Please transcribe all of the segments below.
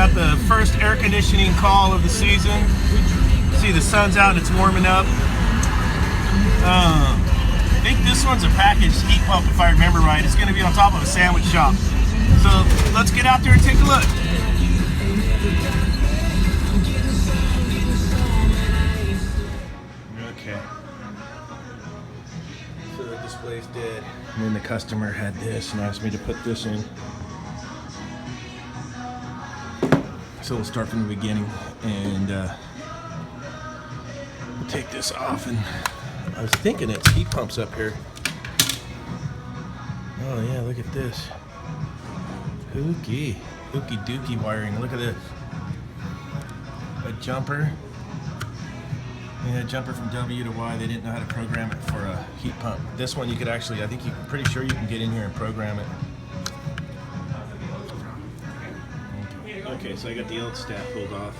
got the first air conditioning call of the season. See, the sun's out and it's warming up. I think this one's a packaged heat pump, if I remember right. It's going to be on top of a sandwich shop. So let's get out there and take a look. Okay. So the display's dead. And then the customer had this and asked me to put this in. So we'll start from the beginning and we'll take this off. And I was thinking it's heat pumps up here. Oh yeah, look at this. Hooky dookie wiring. Look at this. A jumper. Yeah, a jumper from W to Y. They didn't know how to program it for a heat pump. This one you could actually, I think you're pretty sure you can get in here and program it. Okay, so I got the old stat pulled off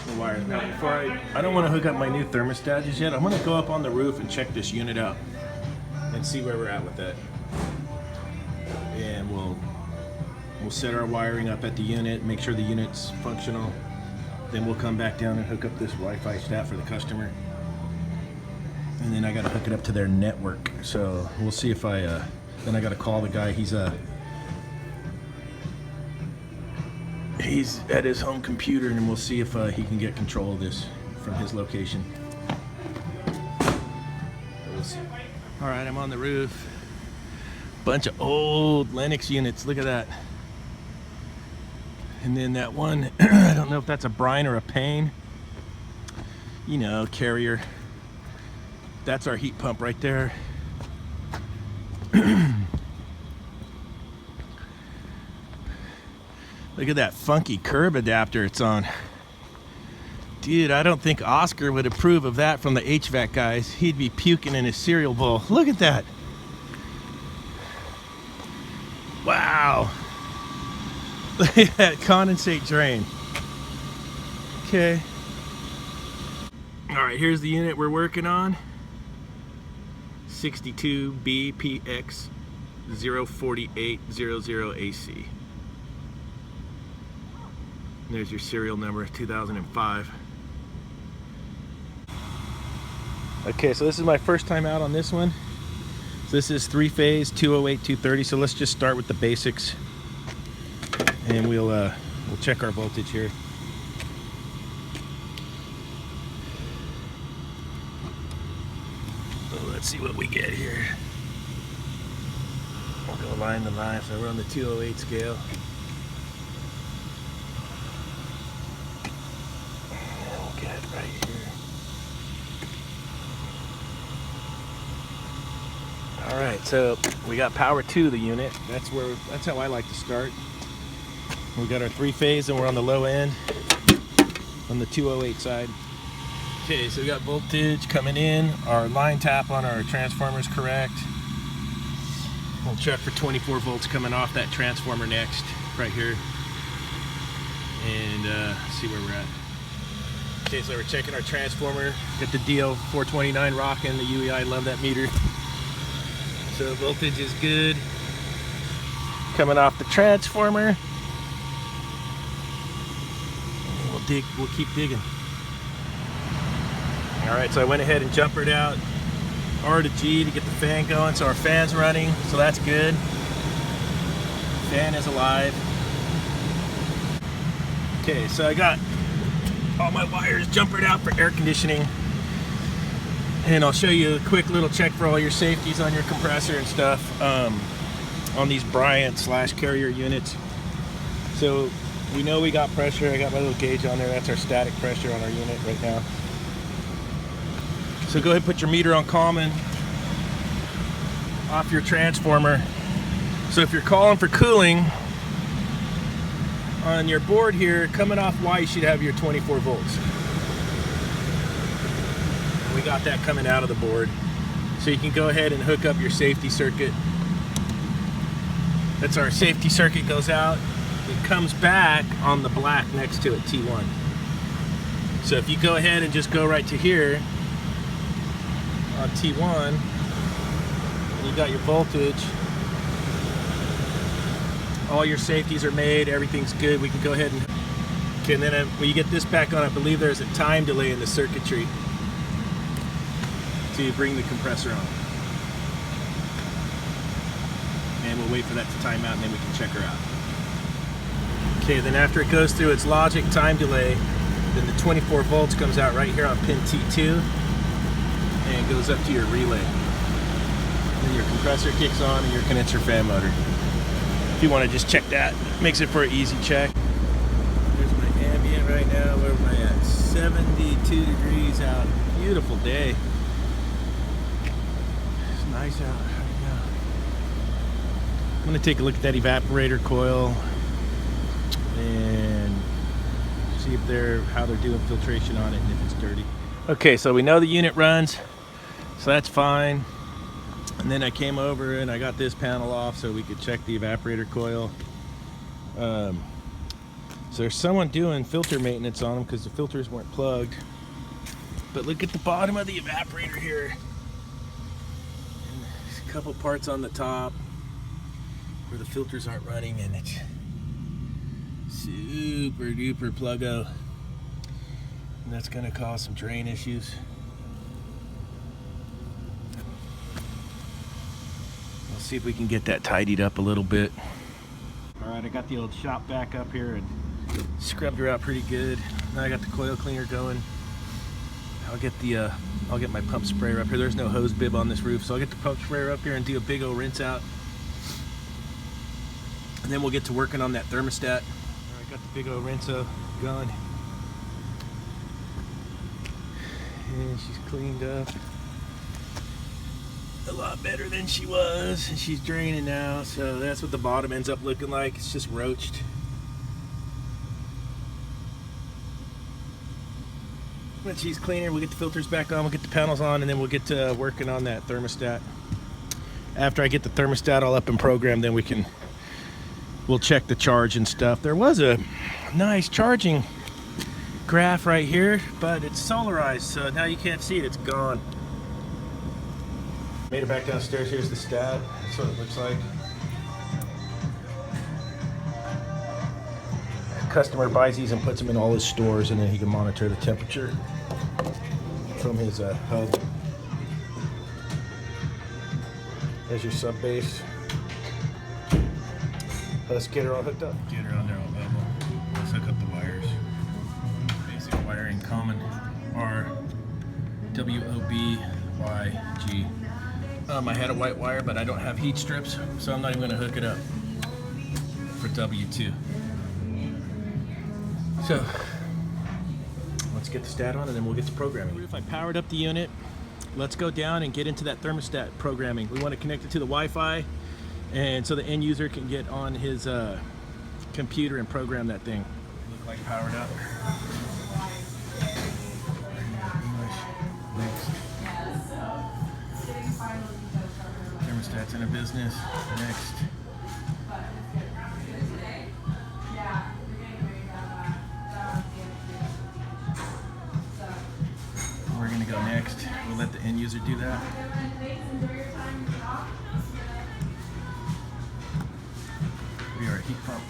the wire. Now before I don't want to hook up my new thermostat just yet. I'm going to go up on the roof and check this unit out and see where we're at with that. And we'll set our wiring up at the unit, make sure the unit's functional. Then we'll come back down and hook up this Wi-Fi stat for the customer. And then I got to hook it up to their network. So we'll see if then I got to call the guy. He's at his home computer, and we'll see if he can get control of this from his location. We'll see. All right, I'm on the roof. Bunch of old Lennox units. Look at that. And then that one, I don't know if that's a Bryant or a Payne. You know, Carrier. That's our heat pump right there. Look at that funky curb adapter it's on. Dude, I don't think Oscar would approve of that from the H.V.A.C guys. He'd be puking in his cereal bowl. Look at that. Wow. Look at that condensate drain. Okay. All right, here's the unit we're working on. 62BPX04800AC. There's your serial number, 2005. Okay, so this is my first time out on this one. So this is 3-phase 208 230. So let's just start with the basics, and we'll check our voltage here. So let's see what we get here. We'll go line to line. So we're on the 208 scale. Right here. All right, so we got power to the unit. That's how I like to start. We got our 3-phase, and we're on the low end on the 208 side. Okay, so we got voltage coming in. Our line tap on our transformer is correct. We'll check for 24 volts coming off that transformer next, right here, and see where we're at. Okay, so we're checking our transformer. Got the DL429 rocking, the UEI, love that meter. So voltage is good. Coming off the transformer. We'll keep digging. All right, so I went ahead and jumpered out R to G to get the fan going. So our fan's running, so that's good. Fan is alive. Okay, so I got all my wires jumpered out for air conditioning, and I'll show you a quick little check for all your safeties on your compressor and stuff on these Bryant / Carrier units. So we know we got pressure. I got my little gauge on there. That's our static pressure on our unit right now. So go ahead and put your meter on common off your transformer. So if you're calling for cooling on your board here, coming off Y, you should have your 24 volts. We got that coming out of the board. So you can go ahead and hook up your safety circuit. That's our safety circuit, goes out. It comes back on the black next to it, T1. So if you go ahead and just go right to here on T1, and you got your voltage, all your safeties are made, everything's good. We can go ahead and Okay, and then when you get this back on, I believe there's a time delay in the circuitry to bring the compressor on. And we'll wait for that to time out, and then we can check her out. Okay, then after it goes through its logic time delay, then the 24 volts comes out right here on pin T2 and goes up to your relay. And then your compressor kicks on and your condenser fan motor. If you want to just check that, makes it for an easy check. There's my ambient right now. Where am I at? 72 degrees out. Beautiful day. It's nice out right now. I'm going to take a look at that evaporator coil and see if how they're doing filtration on it and if it's dirty. Okay, so we know the unit runs, so that's fine. And then I came over and I got this panel off so we could check the evaporator coil. So there's someone doing filter maintenance on them because the filters weren't plugged. But look at the bottom of the evaporator here. And there's a couple parts on the top where the filters aren't running, and it's super duper pluggo, and that's going to cause some drain issues. We'll see if we can get that tidied up a little bit. Alright, I got the old shop back up here and scrubbed her out pretty good. Now I got the coil cleaner going. I'll get my pump sprayer up here. There's no hose bib on this roof, so I'll get the pump sprayer up here and do a big old rinse out. And then we'll get to working on that thermostat. Alright, got the big old rinso going. And she's cleaned up a lot better than she was. And she's draining now, so that's what the bottom ends up looking like. It's just roached. When she's cleaner, we'll get the filters back on, we'll get the panels on, and then we'll get to working on that thermostat. After I get the thermostat all up and programmed, then we'll check the charge and stuff. There was a nice charging graph right here, but it's solarized, so now you can't see it, it's gone. Made it back downstairs. Here's the stat. That's what it looks like. Customer buys these and puts them in all his stores, and then he can monitor the temperature from his hub. There's your sub base. Let's get her all hooked up. Get her on there all level. Let's hook up the wires. Basic wiring common R WOBYG. I had a white wire, but I don't have heat strips, so I'm not even going to hook it up for W2. So let's get the stat on and then we'll get to programming. If I powered up the unit, let's go down and get into that thermostat programming. We want to connect it to the Wi-Fi, and so the end user can get on his computer and program that thing. Look like powered up. Next. Thermostat's in a business. Next. We're going to go next. We'll let the end user do that. We are a heat pump.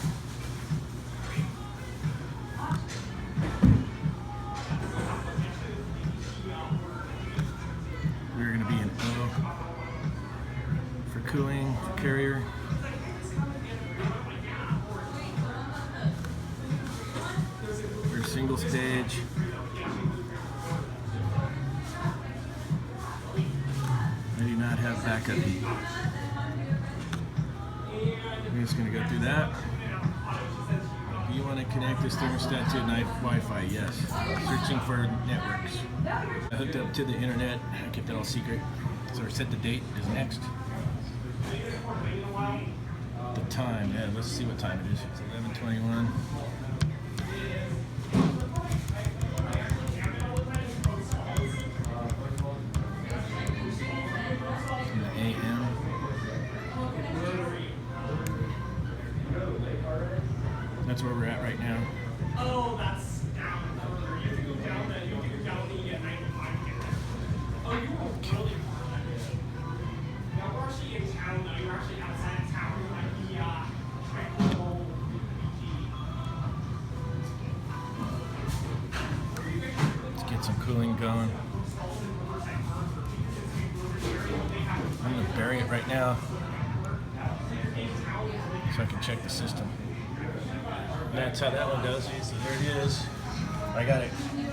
We're going to be an O for cooling, for carrier. We're single stage. I do not have backup heat. We're just going to go through that. Do you want to connect this thermostat to a night Wi-Fi? Yes. Searching for networks. I hooked up to the internet. I kept it all secret. So our set the date is next. The time, yeah, let's see what time it is. It's 11:21. AM. That's where we're at right now. Oh, that's down. If you go down, then you're down to get 95 here. Oh, you won't kill it. Yeah, we're actually in town, though. You're actually outside of town. Like the going. I'm going to bury it right now so I can check the system. And that's how that one goes. So there it is. I got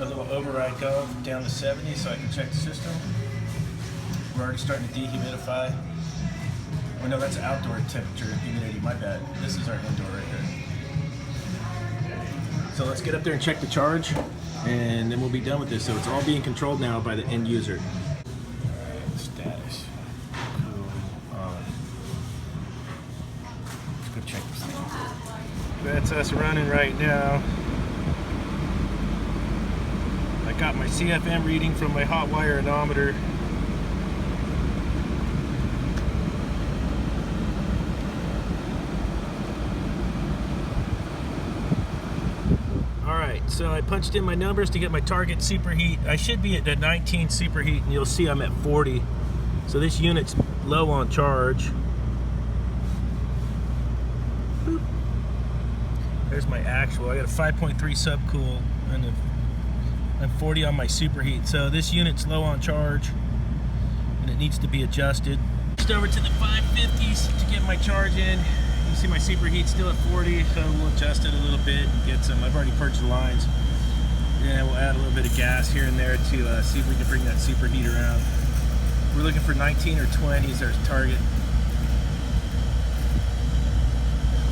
a little override going down to 70 so I can check the system. We're already starting to dehumidify. Oh no, that's outdoor temperature and humidity, my bad. This is our indoor right here. So let's get up there and check the charge, and then we'll be done with this. So it's all being controlled now by the end user. Alright, status. Cool. Let's go check this thing. That's us running right now. I got my CFM reading from my hot wire anemometer. Alright, so I punched in my numbers to get my target superheat. I should be at the 19 superheat, and you'll see I'm at 40. So this unit's low on charge. Boop. There's my actual. I got a 5.3 subcool and I'm 40 on my superheat. So this unit's low on charge and it needs to be adjusted. Just over to the 550s to get my charge in. You see my superheat's still at 40, so we'll adjust it a little bit and get some. I've already purged the lines. And we'll add a little bit of gas here and there to see if we can bring that superheat around. We're looking for 19 or 20 as our target.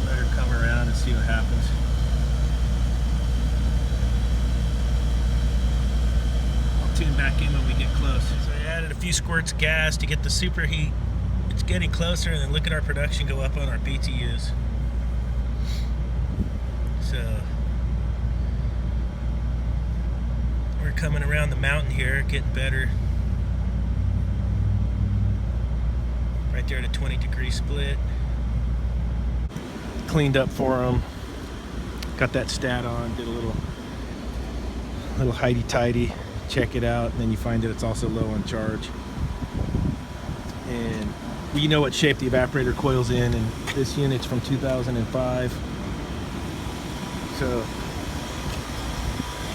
Let her come around and see what happens. I'll tune back in when we get close. So I added a few squirts of gas to get the superheat. It's getting closer, and then look at our production go up on our BTUs. So we're coming around the mountain here, getting better. Right there at a 20-degree split. Cleaned up for them. Got that stat on. Did a little hidey-tidy. Check it out, and then you find that it's also low on charge. And you know what shape the evaporator coil's in, and this unit's from 2005. So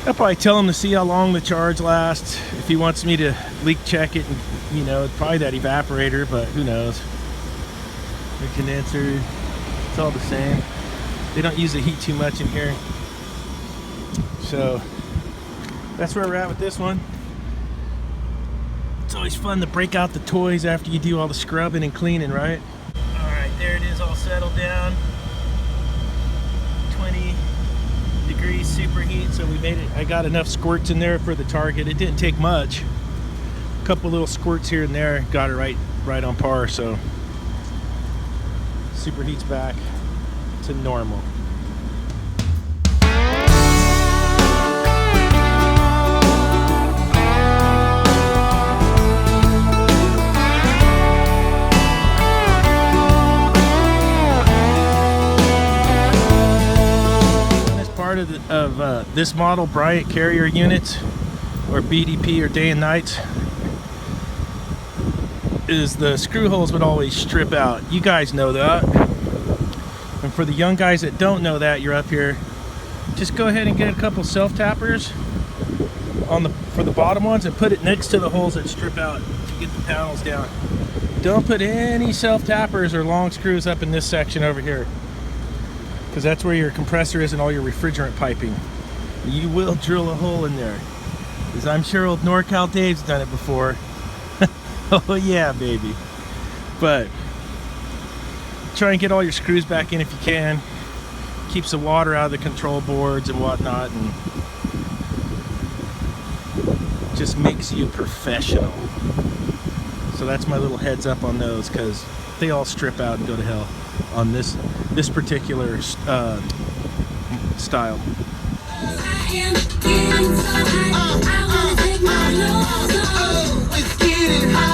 I'll probably tell him to see how long the charge lasts. If he wants me to leak check it, and you know, it's probably that evaporator, but who knows. The condenser, it's all the same. They don't use the heat too much in here. So that's where we're at with this one. It's always fun to break out the toys after you do all the scrubbing and cleaning, right? Alright, there it is, all settled down. 20 degrees superheat, so we made it. I got enough squirts in there for the target. It didn't take much. A couple little squirts here and there, got it right on par, so superheat's back to normal. Of this model Bryant carrier units, or BDP, or day and nights, is the screw holes would always strip out. You guys know that. And for the young guys that don't know that, you're up here, just go ahead and get a couple self tappers for the bottom ones and put it next to the holes that strip out to get the panels down. Don't put any self tappers or long screws up in this section over here, because that's where your compressor is and all your refrigerant piping. You will drill a hole in there, because I'm sure old NorCal Dave's done it before. Oh yeah, baby. But try and get all your screws back in if you can. Keeps the water out of the control boards and whatnot, and just makes you professional. So that's my little heads up on those, because they all strip out and go to hell on this particular style. It's getting hot.